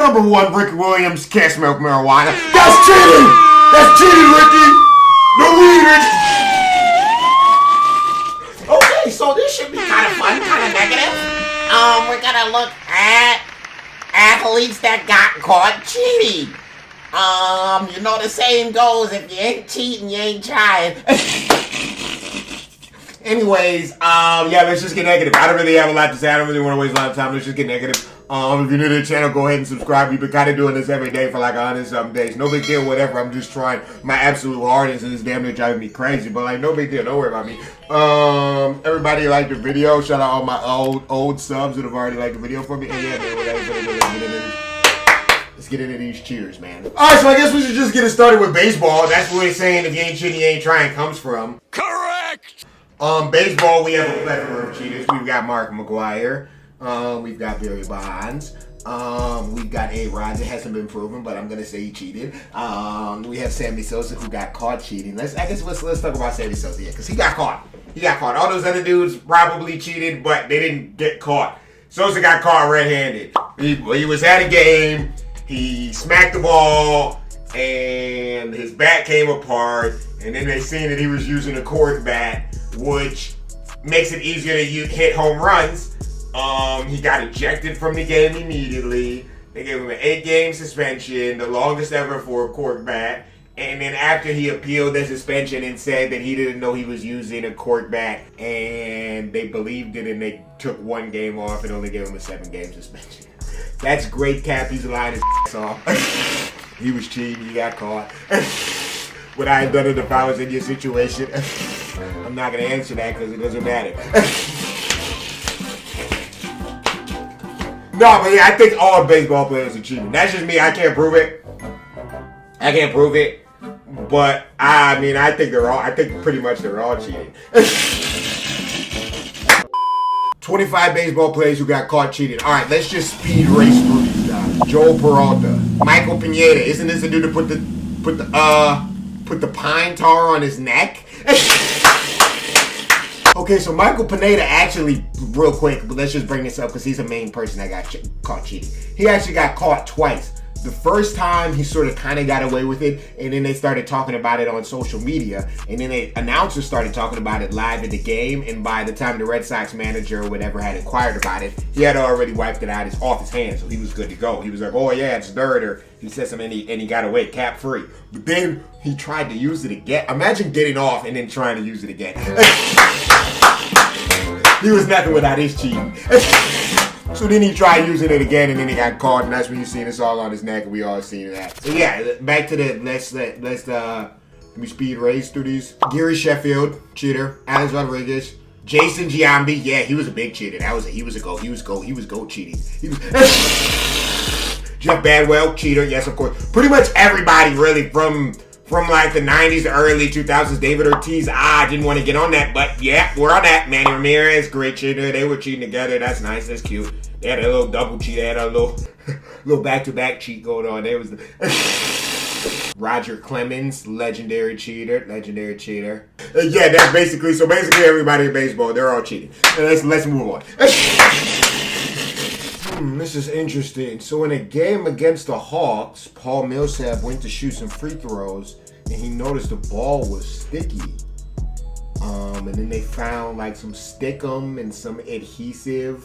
Number one, Ricky Williams can't smoke marijuana. That's cheating! That's cheating, Ricky! No weed, Ricky! Okay, so this should be kind of fun, kind of negative. We're gonna look at athletes that got caught cheating. You know the saying goes, if you ain't cheating, you ain't trying. Anyways, yeah, let's just get negative. I don't really have a lot to say. I don't really want to waste a lot of time. Let's just get negative. If you're new to the channel, go ahead and subscribe. We've been kind of doing this every day for like 100-something days. No big deal, whatever. I'm just trying my absolute hardest, and it's damn near driving me crazy. But like, no big deal. Don't worry about me. Everybody liked the video. Shout out all my old subs that have already liked the video for me. And yeah, man, let's get into these cheers, man. All right, so I guess we should just get it started with baseball. That's where we're saying if you ain't cheating, you ain't trying comes from. Correct! Baseball, we have a plethora of cheaters. We've got Mark McGwire. We've got Barry Bonds. We've got A-Rod. It hasn't been proven, but I'm gonna say he cheated. We have Sammy Sosa, who got caught cheating. Let's talk about Sammy Sosa here, because he got caught. All those other dudes probably cheated, but they didn't get caught. Sosa got caught red-handed. He was at a game. He smacked the ball, and his bat came apart. And then they seen that he was using a cork bat, which makes it easier to hit home runs. He got ejected from the game immediately. They gave him an 8-game suspension, the longest ever for a cork bat. And then after he appealed the suspension and said that he didn't know he was using a cork bat, and they believed it, and they took 1 game off and only gave him a 7-game suspension. That's great, Cap. He's lying his ass off. He was cheating. He got caught. What I had done it if I was in your situation. I'm not going to answer that because it doesn't matter. No, but yeah, I think all baseball players are cheating. That's just me. I can't prove it. But I mean, I think pretty much they're all cheating. 25 baseball players who got caught cheating. All right, let's just speed race through these guys. Joel Peralta, Michael Pineda. Isn't this the dude that put the pine tar on his neck? Okay, so Michael Pineda actually, real quick, but let's just bring this up because he's the main person that got caught cheating. He actually got caught twice. The first time, he sort of kind of got away with it, and then they started talking about it on social media, and then the announcers started talking about it live in the game, and by the time the Red Sox manager or whatever had inquired about it, he had already wiped it out off his hands, so he was good to go. He was like, oh yeah, it's dirt, or he said something, and he got away, cap free. But then he tried to use it again. Imagine getting off and then trying to use it again. He was nothing without his cheating. So then he tried using it again, and then he got caught, and that's when you seen this all on his neck, and we all seen that. So yeah, back to the let me speed race through these. Gary Sheffield, cheater. Alex Rodriguez, Jason Giambi, yeah, he was a big cheater. He was goat cheating. Jeff Badwell, cheater, yes, of course. Pretty much everybody really from like the 90s to early 2000s. David Ortiz, I didn't want to get on that, but yeah, we're on that. Manny Ramirez, great cheater. They were cheating together. That's nice. That's cute. They had a little double cheat. They had a little back-to-back cheat going on. There was Roger Clemens, legendary cheater. Yeah, that's basically everybody in baseball. They're all cheating. Let's move on. This is interesting. So in a game against the Hawks, Paul Millsap went to shoot some free throws, and he noticed the ball was sticky. And then they found like some stickum and some adhesive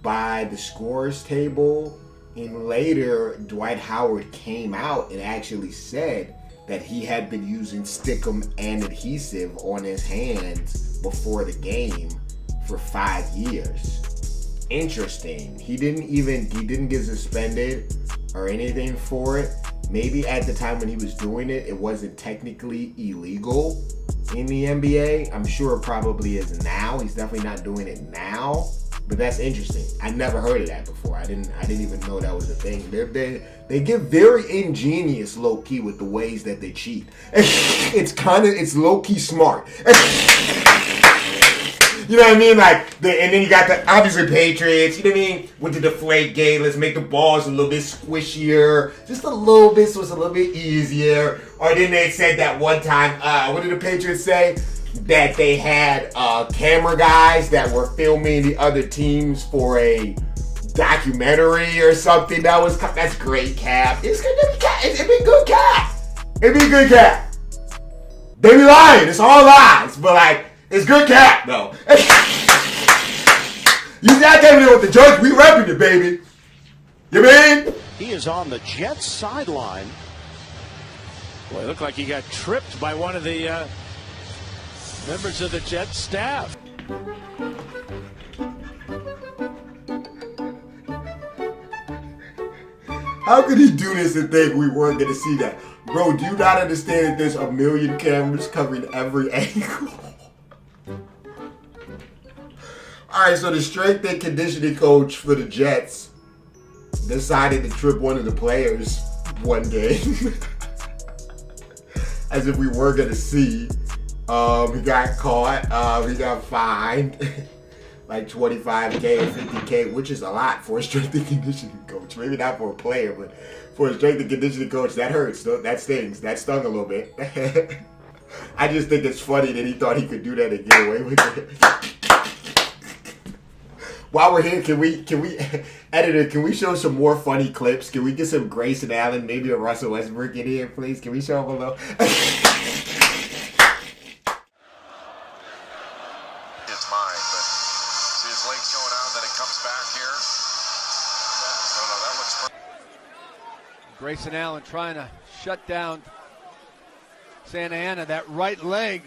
by the scorer's table. And later, Dwight Howard came out and actually said that he had been using stickum and adhesive on his hands before the game for 5 years. Interesting. He didn't get suspended or anything for it. Maybe at the time when he was doing it, it wasn't technically illegal in the NBA. I'm sure it probably is now. He's definitely not doing it now. But that's interesting. I never heard of that before. I didn't even know that was a thing. They get very ingenious low key with the ways that they cheat. It's low key smart. You know what I mean? And then you got the obviously Patriots, you know what I mean? With the deflate gate, let's make the balls a little bit squishier. Just a little bit so it's a little bit easier. Or then they said that one time, what did the Patriots say? That they had camera guys that were filming the other teams for a documentary or something that's great, Cap. It's gonna be Cap. It'd be good, Cap. It'd be good, Cap. They be lying. It's all lies, but like it's good, Cap though. You not getting it with the judge. We repping it, baby. You mean? He is on the Jets sideline. Boy, it looked like he got tripped by one of the members of the Jets staff. How could he do this and think we weren't going to see that? Bro, do you not understand that there's a million cameras covering every angle? Alright, so the strength and conditioning coach for the Jets decided to trip one of the players one game. As if we were going to see. He got caught. He got fined. Like $25K or $50K, which is a lot for a strength and conditioning coach. Maybe not for a player, but for a strength and conditioning coach, that hurts. That stings. That stung a little bit. I just think it's funny that he thought he could do that and get away with it. While we're here, can we, editor, can we show some more funny clips? Can we get some Grayson Allen, maybe a Russell Westbrook in here, please? Can we show him a little? It's mine, but see his legs going out, then it comes back here. No, that looks. Grayson Allen trying to shut down Santa Ana, that right leg.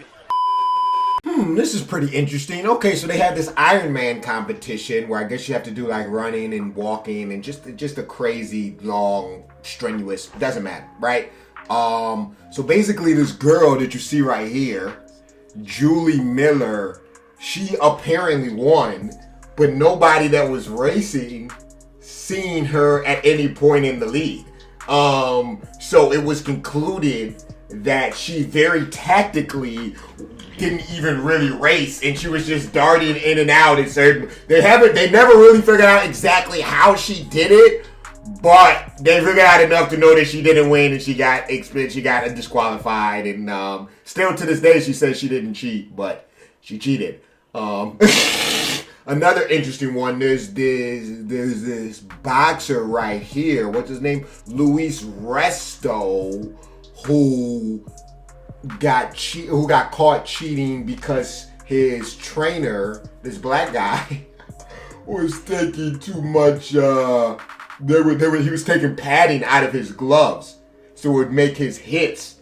This is pretty interesting. Okay, so they had this Ironman competition where I guess you have to do like running and walking and just a crazy, long, strenuous, doesn't matter, right? So basically this girl that you see right here, Julie Miller, she apparently won, but nobody that was racing seen her at any point in the lead. So it was concluded that she very tactically didn't even really race, and she was just darting in and out. And so they never really figured out exactly how she did it, but they figured out enough to know that she didn't win and she got disqualified. And still to this day, she says she didn't cheat, but she cheated. Another interesting one. There's this boxer right here. What's his name? Luis Resto, who got caught cheating because his trainer, this black guy, was taking too much. He was taking padding out of his gloves, so it would make his hits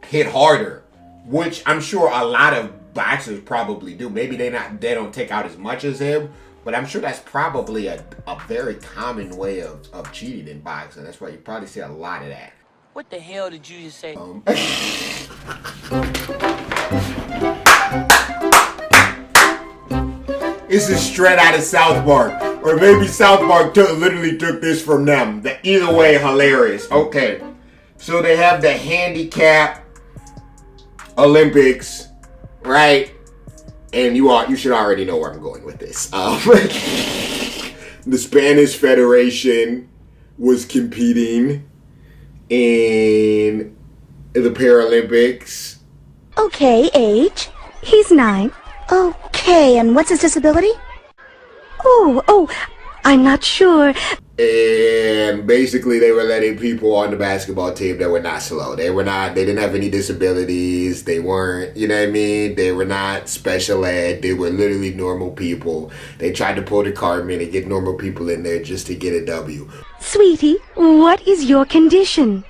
hit harder, which I'm sure a lot of boxers probably do. Maybe they don't take out as much as him, but I'm sure that's probably a very common way of cheating in boxing. That's why you probably see a lot of that. What the hell did you just say? This is straight out of South Park. Or maybe South Park literally took this from them. Either way, hilarious. Okay. So they have the handicap Olympics, right? And you should already know where I'm going with this. The Spanish Federation was competing in the Paralympics. Okay, age. He's 9. Okay, and what's his disability? Oh, I'm not sure. And basically they were letting people on the basketball team that were not slow. They didn't have any disabilities. They weren't, you know what I mean? They were not special ed. They were literally normal people. They tried to pull the Cartman and get normal people in there just to get a W. Sweetie, what is your condition?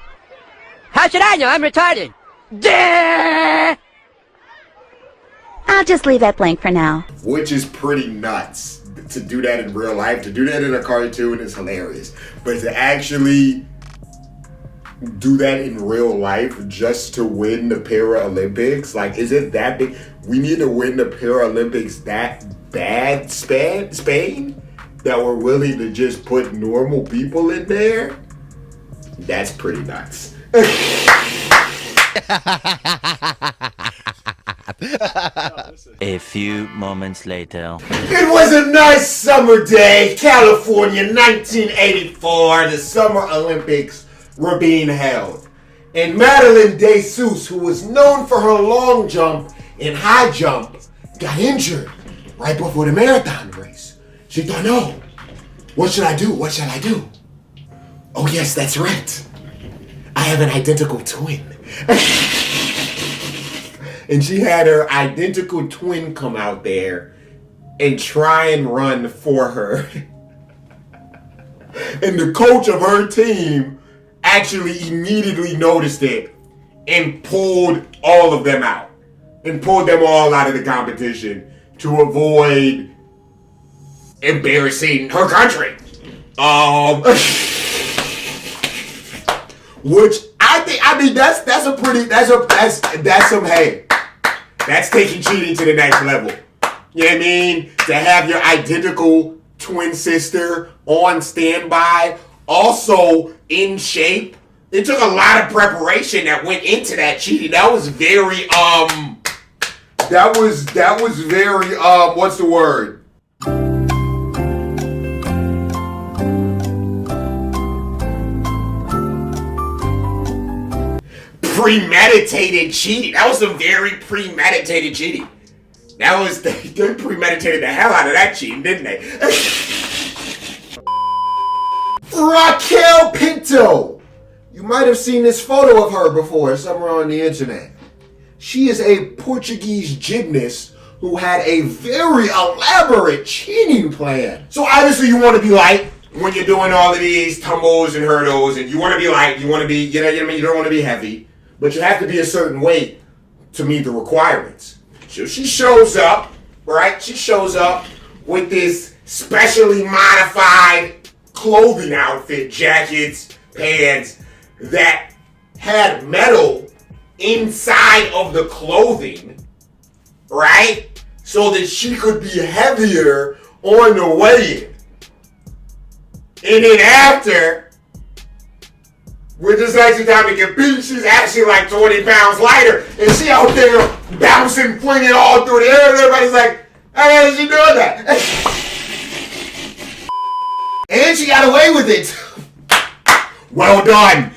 How should I know? I'm retarded. Duh! I'll just leave that blank for now. Which is pretty nuts. To do that in real life, to do that in a cartoon is hilarious. But to actually do that in real life just to win the Paralympics, like, is it that big? We need to win the Paralympics that bad, Spain, that we're willing to just put normal people in there? That's pretty nuts. A few moments later. It was a nice summer day, California, 1984. The Summer Olympics were being held. And Madeline Desous, who was known for her long jump and high jump, got injured right before the marathon race. She thought, no, What should I do? What shall I do? Oh yes, that's right. I have an identical twin. And she had her identical twin come out there and try and run for her. And the coach of her team actually immediately noticed it and pulled all of them out. And pulled them all out of the competition to avoid embarrassing her country. Which I mean that's taking cheating to the next level. You know what I mean? To have your identical twin sister on standby, also in shape. It took a lot of preparation that went into that cheating. That was very very what's the word? Premeditated cheating. That was some very premeditated cheating. They premeditated the hell out of that cheating, didn't they? Raquel Pinto. You might have seen this photo of her before somewhere on the internet. She is a Portuguese gymnast who had a very elaborate cheating plan. So obviously you want to be light when you're doing all of these tumbles and hurdles, and you want to be light, you want to be, you know what I mean? You don't want to be heavy, but you have to be a certain weight to meet the requirements. So she shows up, right? She shows up with this specially modified clothing outfit, jackets, pants, that had metal inside of the clothing, right? So that she could be heavier on the weigh-in. And then after, with this actually time to compete, she's actually like 20 pounds lighter. And she out there bouncing, flinging all through the air. And everybody's like, how is she doing that? And she got away with it. Well done.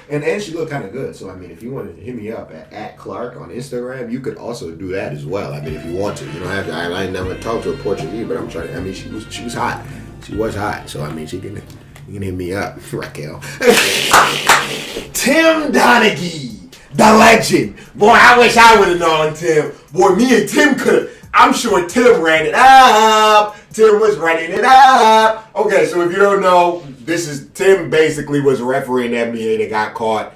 And she looked kind of good. So, I mean, if you want to hit me up at Clark on Instagram, you could also do that as well. I mean, if you want to. You don't have to. I never talked to a Portuguese, but I'm trying to. I mean, she was hot. She was hot. So, I mean, you can hit me up, Raquel. Tim Donaghy, the legend. Boy, I wish I would have known Tim. Boy, me and Tim could have. I'm sure Tim ran it up. Tim was running it up. Okay, so if you don't know, Tim basically was a referee in the NBA that got caught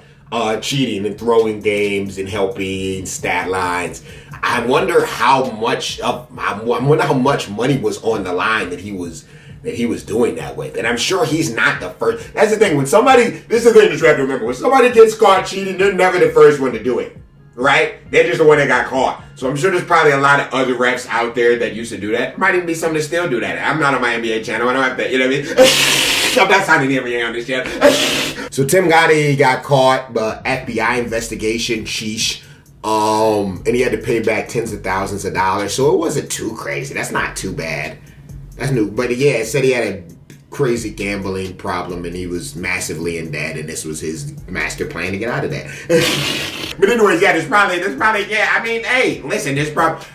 cheating and throwing games and helping stat lines. I wonder how much money was on the line that he was doing that with. And I'm sure he's not the first. That's the thing. This is the thing that you have to remember. When somebody gets caught cheating, they're never the first one to do it. Right? They're just the one that got caught. So I'm sure there's probably a lot of other refs out there that used to do that. Might even be some that still do that. I'm not on my NBA channel. I don't have that. You know what I mean? I'm not signing the NBA on this channel. So Tim Donaghy got caught, but FBI investigation, sheesh. And he had to pay back tens of thousands of dollars. So it wasn't too crazy. That's not too bad. That's new. But yeah, it said he had a crazy gambling problem and he was massively in debt, and this was his master plan to get out of that. But anyways, yeah, there's probably, yeah, I mean, hey, listen,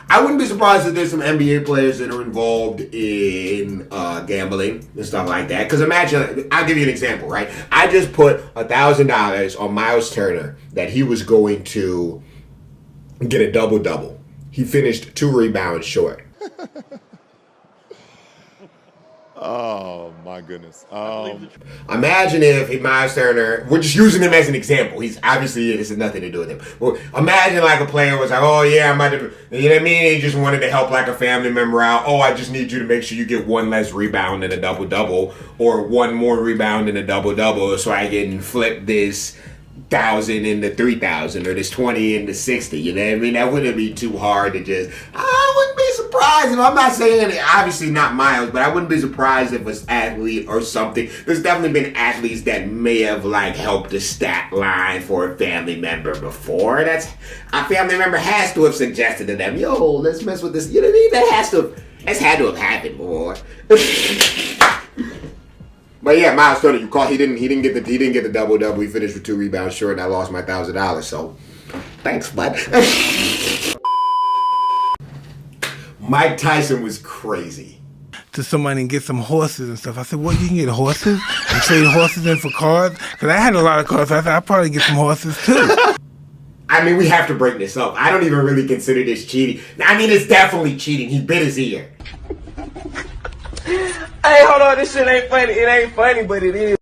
I wouldn't be surprised if there's some NBA players that are involved in gambling and stuff like that. Because imagine, I'll give you an example, right? I just put $1,000 on Miles Turner that he was going to get a double-double. He finished 2 rebounds short. Oh my goodness. Imagine if Miles Turner, we're just using him as an example. He's obviously, this has nothing to do with him. Well, imagine like a player was like, oh yeah, I'm about to, you know what I mean? He just wanted to help like a family member out. Oh, I just need you to make sure you get 1 less rebound in a double-double, or 1 more rebound in a double-double, so I can flip this 1,000 into 3,000, or this 20 into 60. You know what I mean? That wouldn't be too hard to just. I wouldn't be surprised if, I'm not saying obviously not Miles, but I wouldn't be surprised if it's athlete or something. There's definitely been athletes that may have like helped the stat line for a family member before. A family member has to have suggested to them, yo, let's mess with this. You know what I mean? That's had to have happened before. But yeah, Miles Turner, you caught. He didn't get the double-double. He finished with 2 rebounds short, and I lost my $1,000. So, thanks, bud. Mike Tyson was crazy. to somebody and get some horses and stuff. I said, what, you can get horses and trade horses in for cars? Because I had a lot of cars, so I said, I'll probably get some horses too. I mean, we have to break this up. I don't even really consider this cheating. I mean, it's definitely cheating. He bit his ear. Hey, hold on, this shit ain't funny. It ain't funny, but it is.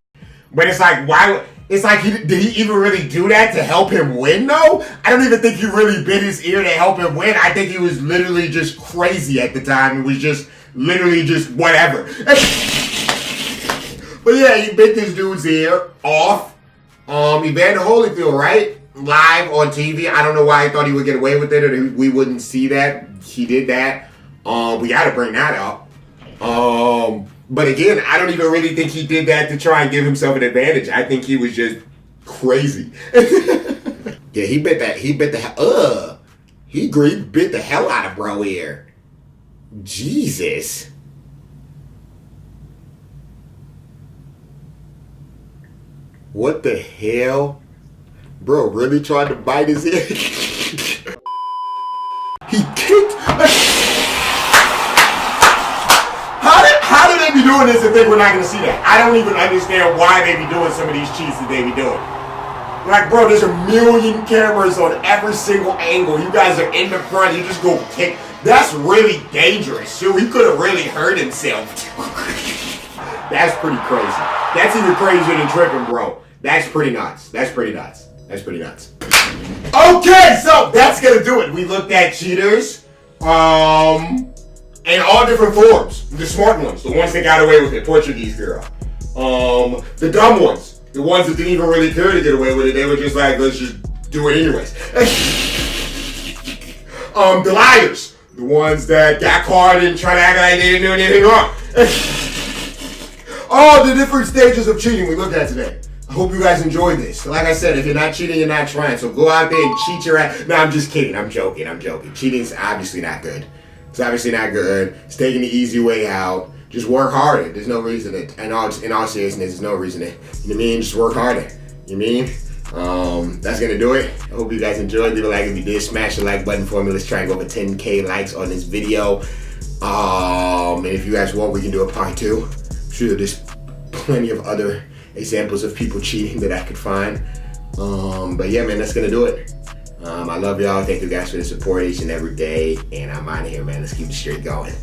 But it's like, why? It's like, did he even really do that to help him win, though? I don't even think he really bit his ear to help him win. I think he was literally just crazy at the time. It was just literally just whatever. But yeah, he bit this dude's ear off. Evander Holyfield, right? Live on TV. I don't know why he thought he would get away with it or we wouldn't see that. He did that. We got to bring that up. But again, I don't even really think he did that to try and give himself an advantage. I think he was just crazy. Yeah, he bit the hell out of bro ear. Jesus. What the hell? Bro really tried to bite his ear. He kicked. How do they be doing this if they were not going to see that? I don't even understand why they be doing some of these cheats that they be doing. Like, bro, there's a million cameras on every single angle. You guys are in the front. You just go kick. That's really dangerous, too. He could have really hurt himself. That's pretty crazy. That's even crazier than tripping, bro. That's pretty nuts. That's pretty nuts. That's pretty nuts. Okay, so that's going to do it. We looked at cheaters. In all different forms. The smart ones, the ones that got away with it, Portuguese girl. The dumb ones, the ones that didn't even really care to get away with it. They were just like, let's just do it anyways. The liars, the ones that got caught and tried to act like they didn't do anything wrong. All the different stages of cheating we looked at today. I hope you guys enjoyed this. Like I said, if you're not cheating, you're not trying. So go out there and cheat your ass. No, I'm just kidding. I'm joking. Cheating's obviously not good. It's obviously not good. It's taking the easy way out. Just work harder. There's no reason to, in all seriousness, there's no reason to, you know what I mean? Just work harder. You know what I mean? That's gonna do it. I hope you guys enjoyed. Leave a like if you did. Smash the like button for me. Let's try and go over 10K likes on this video. And if you guys want, we can do a part 2. I'm sure there's plenty of other examples of people cheating that I could find. But yeah, man, that's gonna do it. I love y'all. Thank you guys for the support each and every day. And I'm out of here, man. Let's keep the streak going.